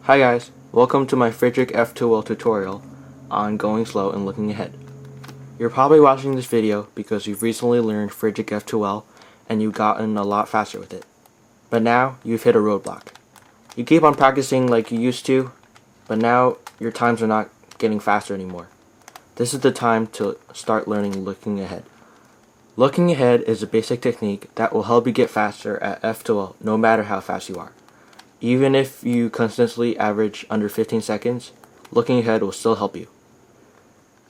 Hi guys, welcome to my Friedrich F2L tutorial on going slow and looking ahead. You're probably watching this video because you've recently learned Friedrich F2L and you've gotten a lot faster with it. But now you've hit a roadblock. You keep on practicing like you used to, but now your times are not getting faster anymore. This is the time to start learning looking ahead. Looking ahead is a basic technique that will help you get faster at F2L no matter how fast you are. Even if you consistently average under 15 seconds, looking ahead will still help you.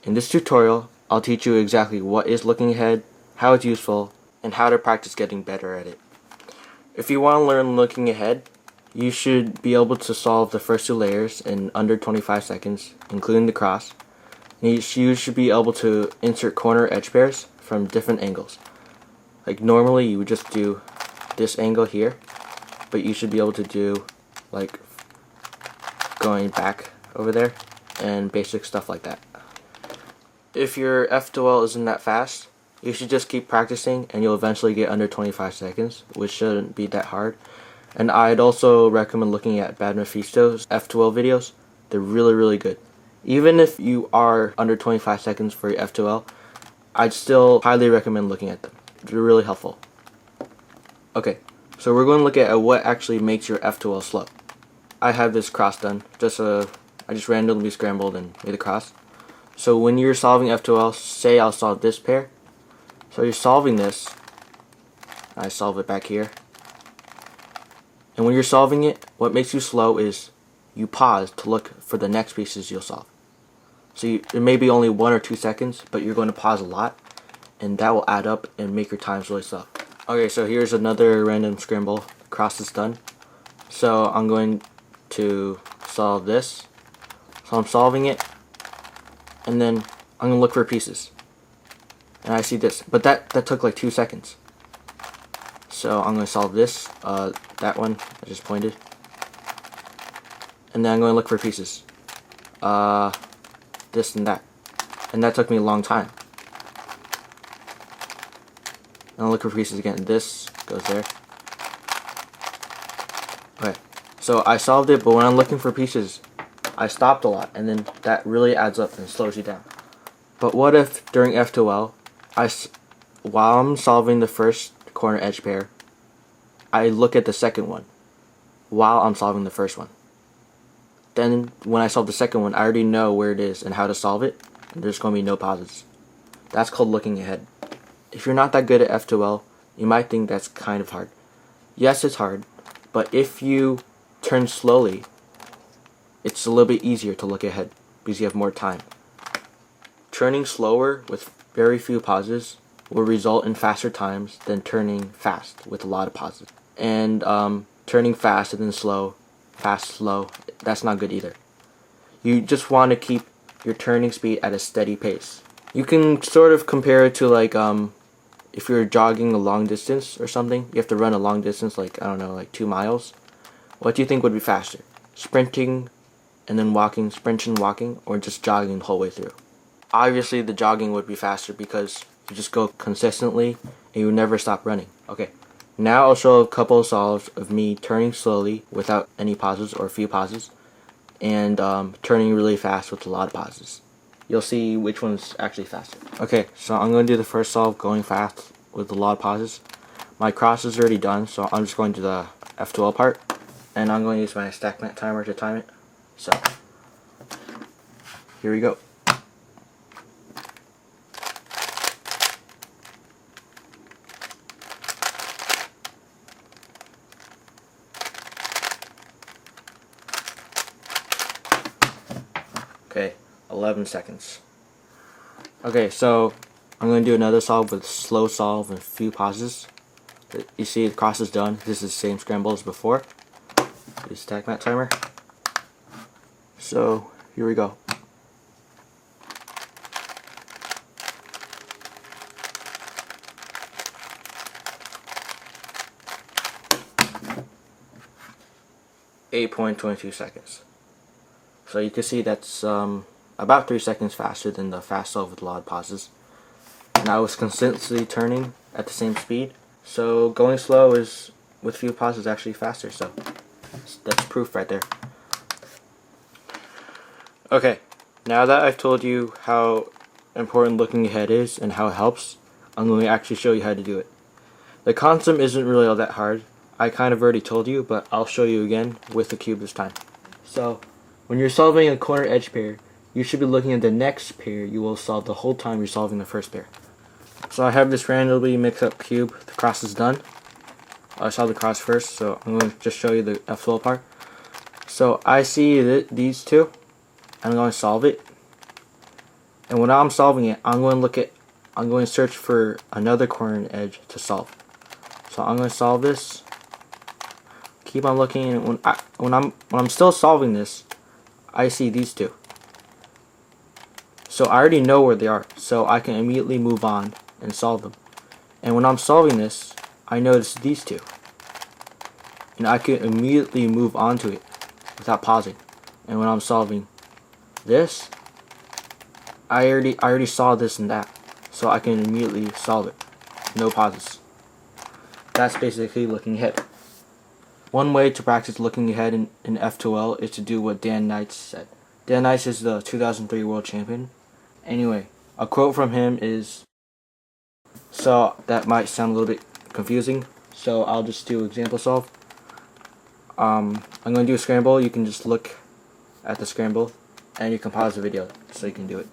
In this tutorial, I'll teach you exactly what is looking ahead, how it's useful, and how to practice getting better at it. If you want to learn looking ahead, you should be able to solve the first two layers in under 25 seconds, including the cross. And you should be able to insert corner edge pairs from different angles. Like normally you would just do this angle here, but you should be able to do like going back over there and basic stuff like that. If your F2L isn't that fast, you should just keep practicing and you'll eventually get under 25 seconds, which shouldn't be that hard. And I'd also recommend looking at Bad Mephisto's F2L videos. They're really good. Even if you are under 25 seconds for your F2L, I'd still highly recommend looking at them. They're really helpful. Okay. So we're going to look at what actually makes your F2L slow. I have this cross done. I just randomly scrambled and made a cross. So when you're solving F2L, say I'll solve this pair. So you're solving this. I solve it back here. And when you're solving it, what makes you slow is you pause to look for the next pieces you'll solve. So it may be only 1 or 2 seconds, but you're going to pause a lot, and that will add up and make your times really slow. Okay, so here's another random scramble. Cross is done. So I'm going to solve this. So I'm solving it, and then I'm going to look for pieces. And I see this, but that took like 2 seconds. So I'm going to solve this, that one I just pointed. And then I'm going to look for pieces. This and that. And that took me a long time. And I'll look for pieces again. This goes there. Okay, so I solved it, but when I'm looking for pieces, I stopped a lot, and then that really adds up and slows you down. But what if during F2L, while I'm solving the first corner edge pair, I look at the second one while I'm solving the first one. Then when I solve the second one, I already know where it is and how to solve it, and there's going to be no pauses. That's called looking ahead. If you're not that good at F2L, you might think that's kind of hard. Yes, it's hard, but if you turn slowly, it's a little bit easier to look ahead because you have more time. Turning slower with very few pauses will result in faster times than turning fast with a lot of pauses. And turning fast and then slow, fast, slow, that's not good either. You just want to keep your turning speed at a steady pace. You can sort of compare it to like if you're jogging a long distance or something, you have to run a long distance, like, I don't know, like 2 miles. What do you think would be faster? Sprinting and then walking, sprinting, walking, or just jogging the whole way through? Obviously the jogging would be faster because you just go consistently and you never stop running. Okay, now I'll show a couple of solves of me turning slowly without any pauses or a few pauses, and turning really fast with a lot of pauses. You'll see which one's actually faster. Okay, so I'm going to do the first solve going fast with a lot of pauses. My cross is already done, so I'm just going to the F2L part, and I'm going to use my stack mat timer to time it. So, here we go. Okay, 11 seconds. Okay, so I'm going to do another solve with slow solve and a few pauses. You see the cross is done. This is the same scramble as before. This stack mat timer. So here we go. .22 seconds. So you can see that's about 3 seconds faster than the fast solve with a lot of pauses. And I was consistently turning at the same speed. So going slow is with few pauses actually faster. So that's proof right there. Okay, now that I've told you how important looking ahead is and how it helps, I'm going to actually show you how to do it. The concept isn't really all that hard. I kind of already told you, but I'll show you again with the cube this time. So, when you're solving a corner edge pair, you should be looking at the next pair you will solve the whole time you're solving the first pair. So I have this randomly mixed up cube. The cross is done. I solved the cross first, so I'm going to just show you the F12 part. So I see these two. I'm going to solve it. And when I'm solving it, I'm going to search for another corner edge to solve. So I'm going to solve this. Keep on looking, and when I'm still solving this, I see these two. So I already know where they are, so I can immediately move on and solve them. And when I'm solving this, I notice these two, and I can immediately move on to it without pausing. And when I'm solving this, I already saw this and that, so I can immediately solve it, no pauses. That's basically looking ahead. One way to practice looking ahead in F2L is to do what Dan Knights said. Dan Knights is the 2003 world champion. Anyway, a quote from him is, so that might sound a little bit confusing, so I'll just do example solve. I'm going to do a scramble. You can just look at the scramble, and you can pause the video so you can do it.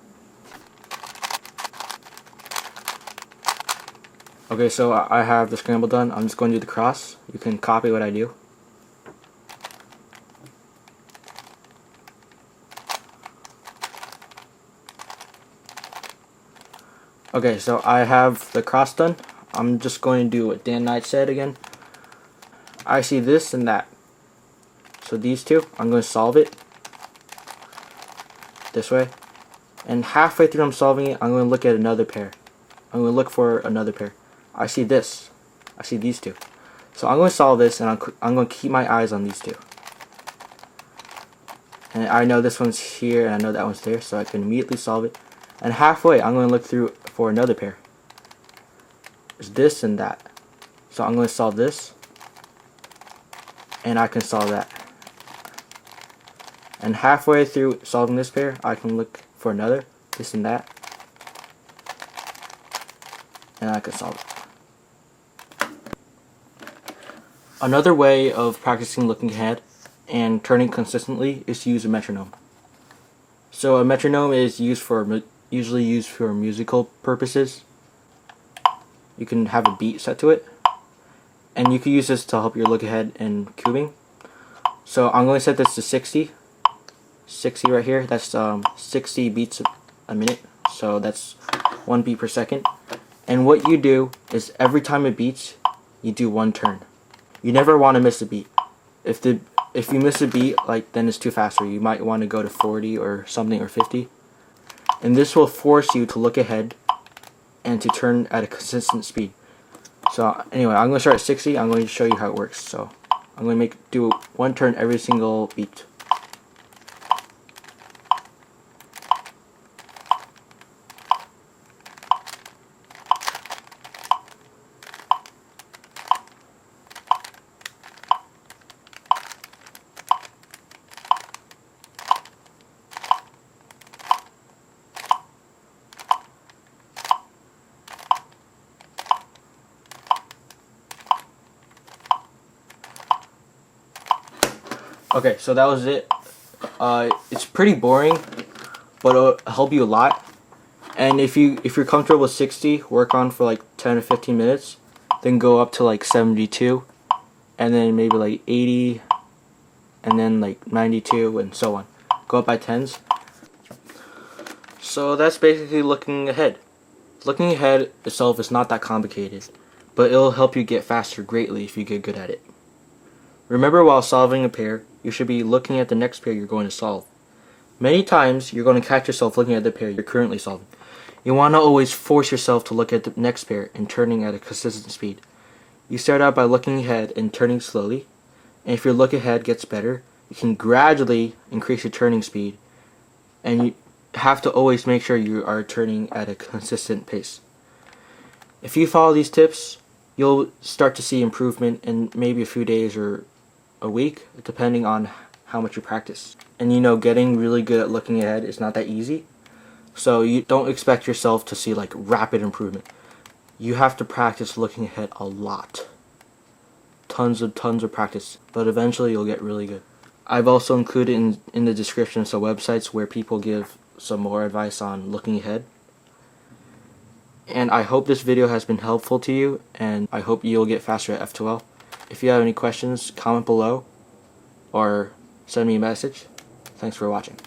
Okay, so I have the scramble done. I'm just going to do the cross. You can copy what I do. Okay, so I have the cross done. I'm just going to do what Dan Knight said again. I see this and that. So these two, I'm going to solve it this way. And halfway through I'm solving it, I'm going to look at another pair. I'm going to look for another pair. I see this. I see these two. So I'm going to solve this, and I'm going to keep my eyes on these two. And I know this one's here, and I know that one's there, so I can immediately solve it. And halfway, I'm going to look through for another pair. There's this and that. So I'm going to solve this, and I can solve that. And halfway through solving this pair, I can look for another, this and that, and I can solve it. Another way of practicing looking ahead and turning consistently is to use a metronome. So a metronome is usually used for musical purposes. You can have a beat set to it, and you can use this to help your look ahead in cubing. So I'm going to set this to 60 right here. That's 60 beats a minute, so that's 1 beat per second. And what you do is every time it beats, you do one turn. You never want to miss a beat. If you miss a beat, then it's too fast, or you might want to go to 40 or something, or 50. And this will force you to look ahead and to turn at a consistent speed. So anyway, I'm going to start at 60. I'm going to show you how it works. So I'm going to do one turn every single beat. Okay, so that was it. It's pretty boring, but it'll help you a lot. And if you're comfortable with 60, work on for 10 or 15 minutes, then go up to 72, and then maybe 80, and then 92, and so on. Go up by tens. So that's basically looking ahead. Looking ahead itself is not that complicated, but it'll help you get faster greatly if you get good at it. Remember, while solving a pair, you should be looking at the next pair you're going to solve. Many times, you're going to catch yourself looking at the pair you're currently solving. You want to always force yourself to look at the next pair and turning at a consistent speed. You start out by looking ahead and turning slowly, and if your look ahead gets better, you can gradually increase your turning speed, and you have to always make sure you are turning at a consistent pace. If you follow these tips, you'll start to see improvement in maybe a few days or a week, depending on how much you practice. And you know, getting really good at looking ahead is not that easy. So you don't expect yourself to see like rapid improvement. You have to practice looking ahead a lot. Tons of practice, but eventually you'll get really good. I've also included in the description some websites where people give some more advice on looking ahead. And I hope this video has been helpful to you, and I hope you'll get faster at F2L. If you have any questions, comment below or send me a message. Thanks for watching.